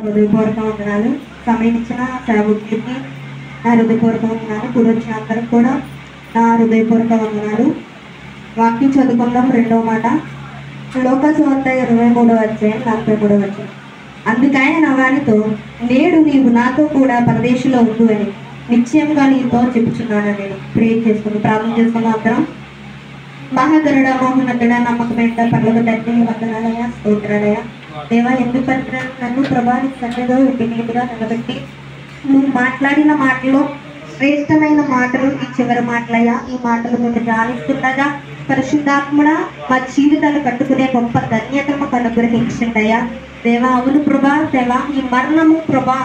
హృదయపూర్వక వందనాలు. సమయం ఇచ్చిన సేవకుడికి నా హృదయపూర్వక వందనాలు. కూడొచ్చిన అందరికి కూడా నా హృదయపూర్వక వందనాలు. వాక్యం చదువుకుందాం. రెండవ మాట లోకసువార్త 23:43. అందుకైన వానితో, నేడు నీవు నాతో కూడా పరదేశంలో ఉండు అని నిశ్చయంగా నీతో చెప్పుచున్నాను. నేను ప్రేర్ చేసుకుని ప్రార్థన చేసుకున్నాం అందరం. మహాగరుడ మోహనతుడ నమ్మకమైన పర్లోక తండ్రి వందనాలయ స్తోత్రాలయ. దేవా, ఎందుకు పడుతున్నాను నన్ను ప్రభాని సన్నిధిలో వినిగా నిలబెట్టి నువ్వు మాట్లాడిన మాటలో శ్రేష్టమైన మాటలు ఈ చివరి మాటలయ్యా. ఈ మాటలు మేము ధ్యానిస్తుండగా పరిశుద్ధాత్ముడా మా జీవితాలు కట్టుకునే గొప్ప ధన్యతను మాకు అనుగ్రహించండి అయ్యా. దేవా, అవును ప్రభా. దేవా, ఈ మరణము ప్రభా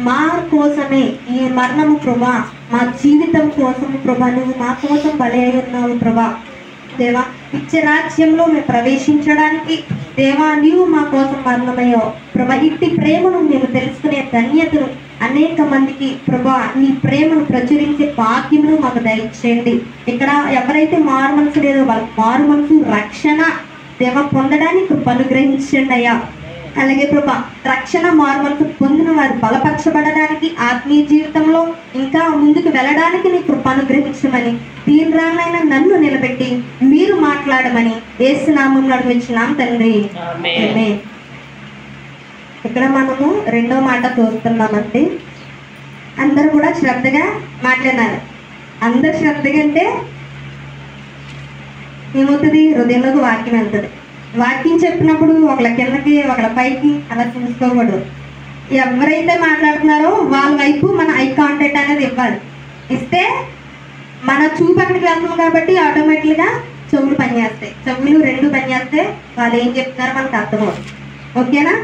మా కోసమే. ఈ మరణము ప్రభా మా జీవితం కోసం ప్రభా నువ్వు మా కోసం బలి అయి ఉన్నావు ప్రభా. దేవా, ఇచ్చే రాజ్యంలో మేము ప్రవేశించడానికి దేవా నీవు మా కోసం మరణమయ్యో ప్రభా. ఇట్టి ప్రేమను మేము తెలుసుకునే ధన్యతను అనేక మందికి ప్రభా నీ ప్రేమను ప్రచురించే భాగ్యమును మాకు దయచేయండి. ఇక్కడ ఎవరైతే మారు మనసు లేదో వాళ్ళకి మారు మనసు రక్షణ దేవా పొందడానికి కృప అనుగ్రహించండి అయ్యా. అలాగే ప్రభా రక్షణ మారు మనసు పొందిన వారు బలపరచబడడానికి ఆత్మీయ జీవితంలో ఇంకా ముందుకు వెళ్ళడానికి నీ కృప అనుగ్రహించమని దీనిరానైనా నన్ను నిలబెట్టి మీరు మాట్లాడమని యేసు నామములో అడుగుచున్నాం తండ్రి. ఆమేన్. ఇక్కడ మనము రెండో మాట చూస్తున్నామండి. అందరూ కూడా శ్రద్ధగా మాట్లాడాలి. అందరు శ్రద్ధగా అంటే ఏమవుతుంది? హృదయంలోకి వాక్యం వెళ్తుంది. వాక్యం చెప్పినప్పుడు ఒకళ్ళ కిందకి ఒకళ్ళ పైకి అలా చూసుకోకూడదు. ఎవరైతే మాట్లాడుతున్నారో వాళ్ళ వైపు మన ఐ కాంటాక్ట్ అనేది ఇవ్వాలి. ఇస్తే మన చూపు అక్కడికి వెళ్తాం కాబట్టి ఆటోమేటిక్గా చెవులు పనిచేస్తాయి. చెవులు రెండు పనిచేస్తే వాళ్ళు ఏం చెప్తున్నారో మనకు అర్థమవుతుంది. ఓకేనా?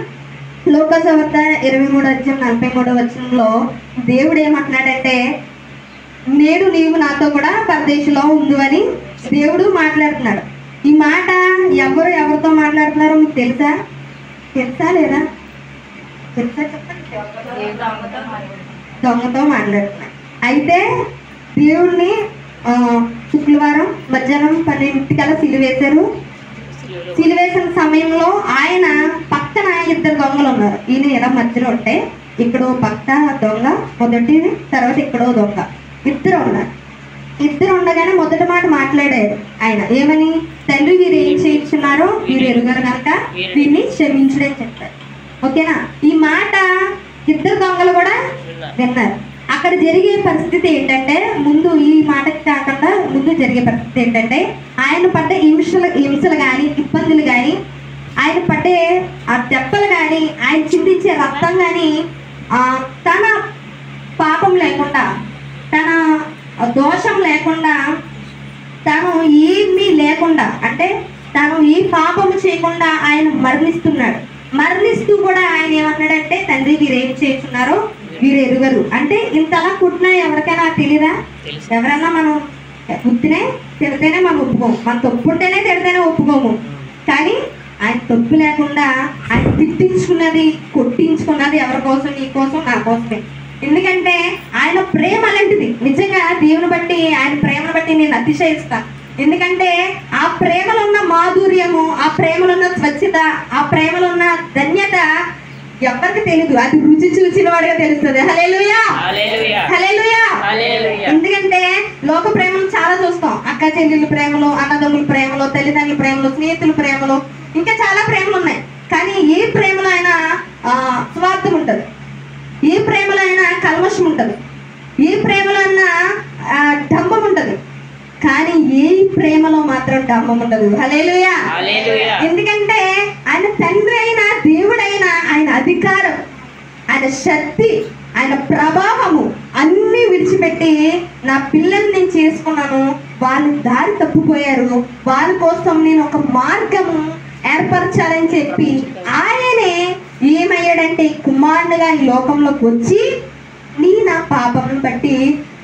లోకసువార్త 23:43 దేవుడు ఏమంటున్నాడంటే, నేడు నీవు నాతో కూడా పరదేశంలో ఉండు అని దేవుడు మాట్లాడుతున్నాడు. ఈ మాట ఎవరితో మాట్లాడుతున్నారో మీకు తెలుసా లేదా? తెలుసా? చెప్పండి. దొంగతో మాట్లాడుతున్నారు. అయితే దేవుడిని శుక్రవారం మధ్యాహ్నం 12 సిలువేశారు. సిలువేసిన సమయంలో ఆయన పక్కన 2 దొంగలు ఉన్నారు. ఈయన ఇలా మధ్యలో ఉంటే ఇక్కడో పక్క దొంగ మొదటి, తర్వాత ఇక్కడో దొంగ, ఇద్దరు ఉన్నారు. ఇద్దరు ఉండగానే మొదటి మాట మాట్లాడారు ఆయన. ఏమని? తండ్రి వీరు ఏం చేయించున్నారో వీరు ఎరుగరు కనుక వీరిని క్షమించడని చెప్పారు. ఓకేనా? ఈ మాట 2 దొంగలు కూడా విన్నారు. అక్కడ జరిగే పరిస్థితి ఏంటంటే, ముందు ఈ మాటకి కాకుండా ముందు జరిగే పరిస్థితి ఏంటంటే, ఆయన పడ్డ హింసలు కానీ ఇబ్బందులు కానీ ఆయన పడ్డే ఆ దెబ్బలు కానీ ఆయన చిందించే రక్తం కానీ తన పాపం లేకుండా తన దోషం లేకుండా తను ఏమీ లేకుండా అంటే తను ఏ పాపము చేయకుండా ఆయన మరణిస్తున్నాడు. మరణిస్తూ కూడా ఆయన ఏమన్నాడంటే, తండ్రి వీరు ఏం చేస్తున్నారో వీరు ఎరుగరు అంటే ఇంతలా కుట్టినా ఎవరికైనా తెలియదా? ఎవరన్నా మనం గుర్తునే తిడితేనే మనం ఒప్పుకోము. మన తప్పుంటేనే తిడితేనే ఒప్పుకోము. కానీ ఆయన తప్పు లేకుండా ఆయన తిట్టించుకున్నది కొట్టించుకున్నది ఎవరి కోసం? నీ కోసం, నా కోసమే. ఎందుకంటే ఆయన ప్రేమ అలాంటిది. నిజంగా దేవుని బట్టి ఆయన ప్రేమను బట్టి నేను అతిశయిస్తాను. ఎందుకంటే ఆ ప్రేమలో ఉన్న మాధుర్యము, ఆ ప్రేమలో ఉన్న స్వచ్ఛత, ఆ ప్రేమలో ఉన్న ధన్యత ఎవరికి తెలియదు. అది రుచి చూసిన వాడిగా తెలుస్తుంది. హల్లెలూయా, హల్లెలూయా. ఎందుకంటే లోక ప్రేమలు చాలా చూస్తాం. అక్క చెల్లెళ్ళ ప్రేమలో, అన్నదమ్ముల ప్రేమలో, తల్లిదండ్రుల ప్రేమలో, స్నేహితుల ప్రేమలో, ఇంకా చాలా ప్రేమలు ఉన్నాయి. కానీ ఏ ప్రేమలో అయినా స్వార్థం ఉంటుంది. ఏ ప్రేమలో అయినా కల్మషం ఉంటుంది. ఏ ప్రేమలో అయినా డంబం ఉంటుంది. కానీ ఏ ప్రేమలో మాత్రం డంబం ఉండదు. హల్లెలూయా. ఎందుకంటే ఆయన తండ్రి అయినా దేవుడైనా ఆయన అధికారం, ఆయన శక్తి, ఆయన ప్రభావము అన్నీ విడిచిపెట్టి నా పిల్లల్ని నేను చేసుకున్నాను, వాళ్ళు దారి తప్పిపోయారు, వాళ్ళ కోసం నేను ఒక మార్గము ఏర్పరచాలని చెప్పి ఆయనే ఏమయ్యాడంటే కుమారుడుగా ఈ లోకంలోకి వచ్చి నా పాపం బట్టి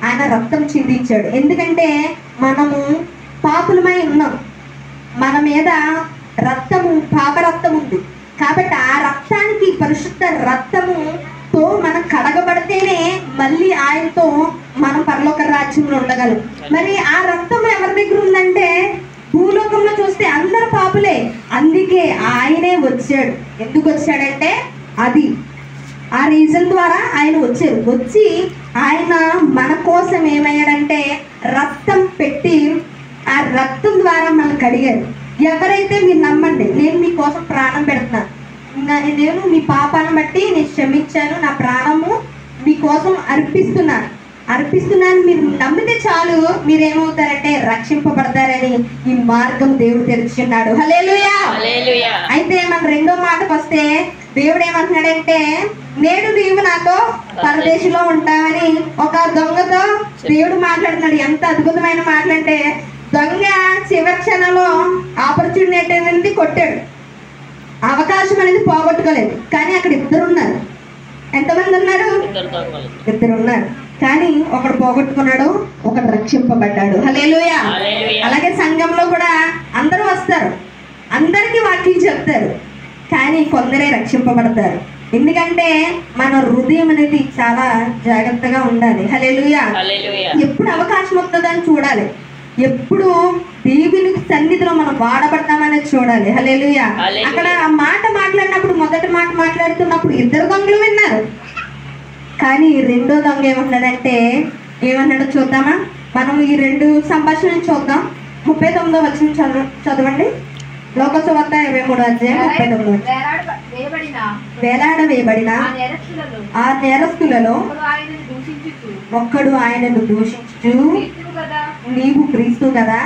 ఆయన రక్తం చిందించాడు. ఎందుకంటే మనము పాపులమై ఉన్నాం. మన మీద రక్తము, పాప రక్తం ఉంది కాబట్టి ఆ రక్తానికి, పరిశుద్ధ రక్తముతో మనం కడగబడితేనే మళ్ళీ ఆయనతో మనం పరలోక రాజ్యంలో ఉండగలం. మరి ఆ రక్తం ఎవరి దగ్గర ఉందంటే భూలోకంలో చూస్తే అందరు పాపులే. అందుకే ఆయనే వచ్చాడు. ఎందుకు వచ్చాడంటే అది ఆ రీజన్ ద్వారా ఆయన వచ్చారు. వచ్చి ఆయన మన కోసం ఏమయ్యాడంటే రక్తం పెట్టి ఆ రక్తం ద్వారా మనం కడిగారు. ఎవరైతే మీరు నమ్మండి, నేను మీకోసం ప్రాణం పెడుతున్నాను, నేను మీ పాపాలను బట్టి నేను క్షమించాను, నా ప్రాణము మీకోసం అర్పిస్తున్నాను మీరు నమ్మితే చాలు, మీరేమవుతారంటే రక్షింపబడతారని ఈ మార్గం దేవుడు తెరుచున్నాడు. హల్లెలూయా. అయితే మన రెండో మాటకు వస్తే దేవుడు ఏమంటున్నాడంటే, నేడు నీవు నాతో పరదేశంలో ఉంటావని ఒక దొంగతో దేవుడు మాట్లాడుతున్నాడు. ఎంత అద్భుతమైన మాటలంటే, దొంగ చివరి క్షణంలో ఆపర్చునిటీ అనేది కొట్టాడు, అవకాశం అనేది పోగొట్టుకోలేదు. కానీ అక్కడ ఇద్దరు ఉన్నారు. ఎంతమంది ఉన్నారు? ఇద్దరు ఉన్నారు. కానీ ఒకడు పోగొట్టుకున్నాడు, ఒకడు రక్షింపబడ్డాడు. హల్లెలూయా. అలాగే సంఘంలో కూడా అందరూ వస్తారు, అందరికీ వాక్యం చెప్తారు, కానీ కొందరే రక్షింపబడతారు. ఎందుకంటే మన హృదయం అనేది చాలా జాగ్రత్తగా ఉండాలి. హల్లెలూయా. ఎప్పుడు అవకాశం వస్తుందని చూడాలి, ఎప్పుడు దేవుని సన్నిధిలో మనం వాడబడతామనేది చూడాలి. హల్లెలూయా. అక్కడ ఆ మాట మాట్లాడినప్పుడు, మొదటి మాట మాట్లాడుతున్నప్పుడు ఇద్దరు దొంగలు విన్నారు. కానీ రెండో దొంగ ఏమన్నాడంటే, ఏమన్నాడో చూద్దామా? మనం ఈ రెండు సంభాషణలు చూద్దాం. 39వ వచనం చదవండి. లోకసువార్త 23వ అధ్యాయం 39వ. వేలాడవేయబడిన ఆ నేరస్తులలో ఒక్కడు ఆయనను దూషించుచు, నీవు క్రీస్తు కదా,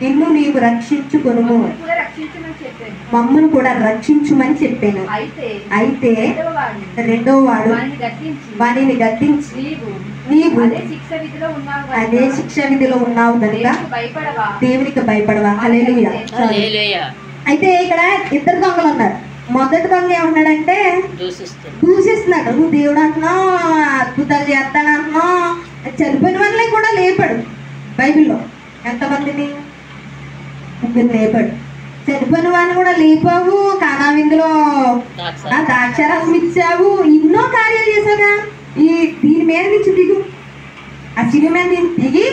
నిన్ను నీవు రక్షించుకొనుము, మమ్మను కూడా రక్షించుమని చెప్పాను. అయితే రెండో వాడు వానిని గద్దించి, నీవు అదే శిక్ష విధిలో ఉన్నావు కనుక దేవునికి భయపడవా. హల్లెలూయా. అయితే ఇక్కడ ఇద్దరు దొంగలు ఉన్నారు. మొదటి దొంగ ఏమన్నాడంటే, దూషిస్తున్నాడు, నువ్వు దేవుడు అంటున్నావు, అద్భుతాలు చేస్తాను అంటున్నావు, చనిపోయిన వాళ్ళని కూడా లేపాడు. బైబిల్లో ఎంతమందిని? ముగ్గురు లేపాడు. చనిపోయిన వాళ్ళని కూడా లేపావు, కానా విందులో ద్రాక్షారసం ఇచ్చావు, ఎన్నో కార్యాలు చేశావుగా. దీని మీద నుంచి దిగు, ఆ చిన్న మీద నేను దిగి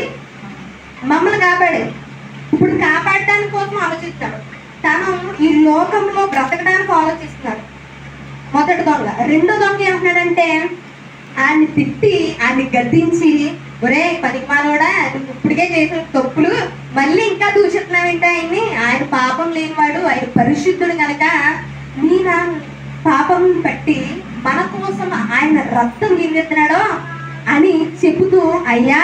మమ్మల్ని కాపాడే. ఇప్పుడు కాపాడటానికి కోసం ఆలోచిస్తాడు, తను ఈ లోకంలో బ్రతకడానికి ఆలోచిస్తున్నాడు మొదటి దొంగ. రెండో దొంగ ఏమంటున్నాడంటే, ఆయన తిట్టి, ఆయన గద్దించి, ఒరే పనికి మానోడా, నువ్వు ఇప్పటికే చేసిన తప్పులు మళ్ళీ ఇంకా దూషిస్తున్నావేంటి ఆయన్ని? ఆయన పాపం లేనివాడు, ఆయన పరిశుద్ధుడు కనుక ఈయన పాపం పట్టి మన కోసం ఆయన రక్తం గింజెత్తున్నాడో అని చెబుతూ, అయ్యా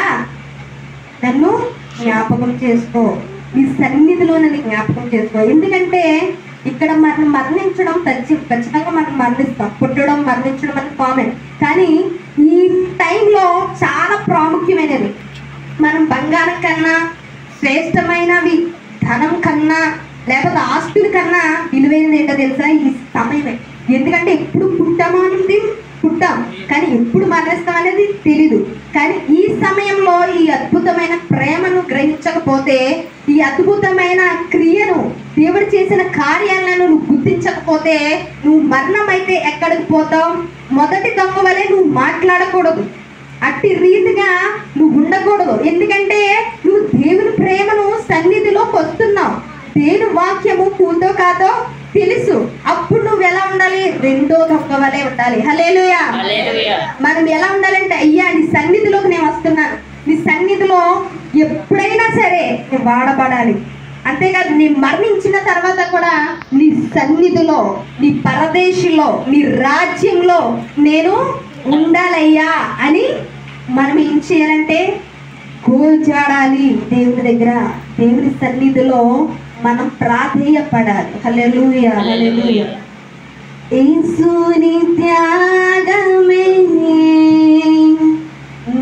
నన్ను జ్ఞాపకం చేసుకో, నీ సన్నిధిలో నన్ను జ్ఞాపకం చేసుకో. ఎందుకంటే ఇక్కడ మనం మరణించడం ఖచ్చితంగా మనం మరణిస్తాం, పుట్టడం మరణించడం అనేది కామన్. కానీ ఈ టైంలో చాలా ప్రాముఖ్యమైనది. మనం బంగారం కన్నా, శ్రేష్టమైనవి ధనం కన్నా, లేకపోతే ఆస్తుల కన్నా విలువైనది ఏంటో తెలుసా? ఈ సమయమే. ఎందుకంటే ఎప్పుడు పుట్టామో అనేది పుట్టాం, కానీ ఎప్పుడు మరణిస్తాం అనేది తెలీదు. కానీ ఈ సమయంలో ఈ అద్భుతమైన ప్రేమను గ్రహించకపోతే, ఈ అద్భుతమైన క్రియను, దేవుడు చేసిన కార్యాలను నువ్వు గుర్తించకపోతే, నువ్వు మరణం అయితే ఎక్కడికి పోతావు? మొదటి దొంగ వలె నువ్వు మాట్లాడకూడదు, అట్టి రీతిగా నువ్వు ఉండకూడదు. ఎందుకంటే నువ్వు దేవుని ప్రేమను సన్నిధిలోకి వస్తున్నావు, దేవుని వాక్యము పూతో కాదో తెలుసు. అప్పుడు నువ్వు ఎలా ఉండాలి? రెండో దొంగ వలె ఉండాలి. హల్లెలూయా. మనం ఎలా ఉండాలంటే, అయ్యా నీ సన్నిధిలోకి నేను వస్తున్నాను, నీ సన్నిధిలో ఎప్పుడైనా సరే నేను వాడబడాలి. అంతేకాదు, నీ మరణించిన తర్వాత కూడా నీ సన్నిధిలో, నీ పరదేశంలో, నీ రాజ్యంలో నేను ఉండాలయ్యా అని మనం ఏం చేయాలంటే గోల్చాడాలి. దేవుని దగ్గర, దేవుని సన్నిధిలో మనం ప్రాధేయపడాలి. హల్లెలూయా. హల్లెలూయా. యేసుని త్యాగమే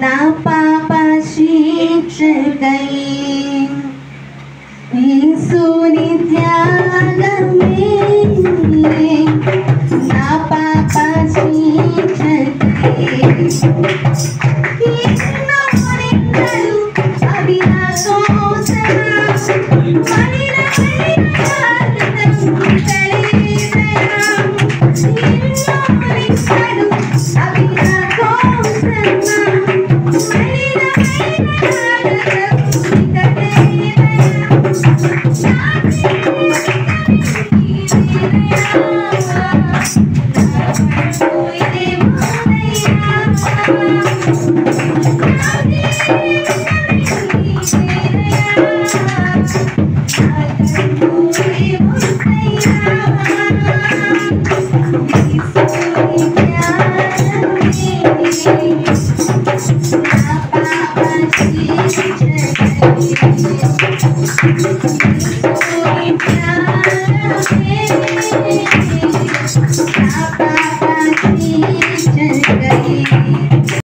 నా పాప శిక్షకై, యేసుని త్యాగమే నా పాప శిక్షకై,